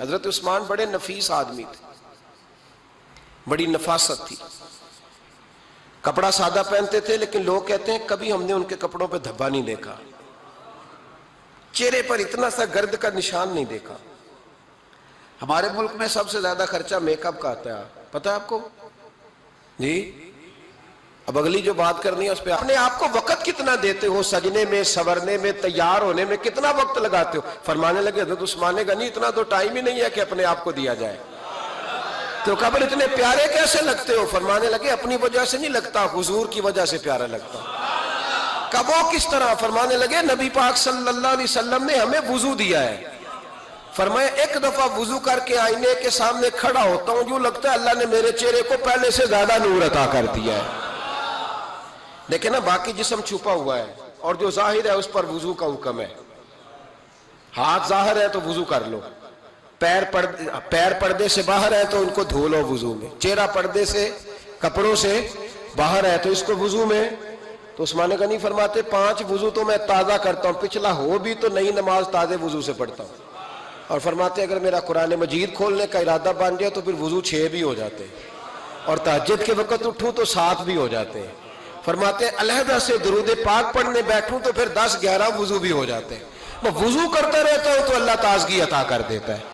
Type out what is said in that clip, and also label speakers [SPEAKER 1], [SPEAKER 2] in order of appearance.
[SPEAKER 1] حضرت عثمان بڑے نفیس آدمی تھے، بڑی نفاست تھی، کپڑا سادہ پہنتے تھے، لیکن لوگ کہتے ہیں کبھی ہم نے ان کے کپڑوں پہ دھبا نہیں دیکھا، چہرے پر اتنا سا گرد کا نشان نہیں دیکھا۔ ہمارے ملک میں سب سے زیادہ خرچہ میک اپ کا آتا ہے، پتہ ہے آپ کو؟ جی، اب اگلی جو بات کرنی ہے اس پہ اپنے آپ کو وقت کتنا دیتے ہو، سجنے میں، سورنے میں، تیار ہونے میں کتنا وقت لگاتے ہو؟ فرمانے لگے حضرت عثمان غنی اتنا تو ٹائم ہی نہیں ہے کہ اپنے آپ کو دیا جائے۔ تو قبر اتنے پیارے کیسے لگتے ہو؟ فرمانے لگے اپنی وجہ سے نہیں لگتا، حضور کی وجہ سے پیارا لگتا۔ کب وہ کس طرح؟ فرمانے لگے نبی پاک صلی اللہ علیہ وسلم نے ہمیں وضو دیا ہے، فرمایا ایک دفعہ وضو کر کے آئینے کے سامنے کھڑا ہوتا ہوں یوں لگتا ہے اللہ نے میرے چہرے کو پہلے سے زیادہ نور عطا کر دیا ہے۔ دیکھیں نا، باقی جسم چھپا ہوا ہے اور جو ظاہر ہے اس پر وضو کا حکم ہے۔ ہاتھ ظاہر ہے تو وضو کر لو، پیر پردے سے باہر ہے تو ان کو دھو لو وضو میں، چہرہ پردے سے کپڑوں سے باہر ہے تو اس کو وضو میں۔ تو عثمان غنی فرماتے 5 وضو تو میں تازہ کرتا ہوں، پچھلا ہو بھی تو نئی نماز تازے وضو سے پڑھتا ہوں۔ اور فرماتے اگر میرا قرآن مجید کھولنے کا ارادہ بن جائے تو پھر وضو 6 بھی ہو جاتے ہیں، اور تہجد کے وقت اٹھوں تو 7 بھی ہو جاتے ہیں۔ فرماتے علیحدہ سے درود پاک پڑھنے بیٹھوں تو پھر 10-11 وضو بھی ہو جاتے ہیں۔ میں وضو کرتا رہتا ہوں تو اللہ تازگی عطا کر دیتا ہے۔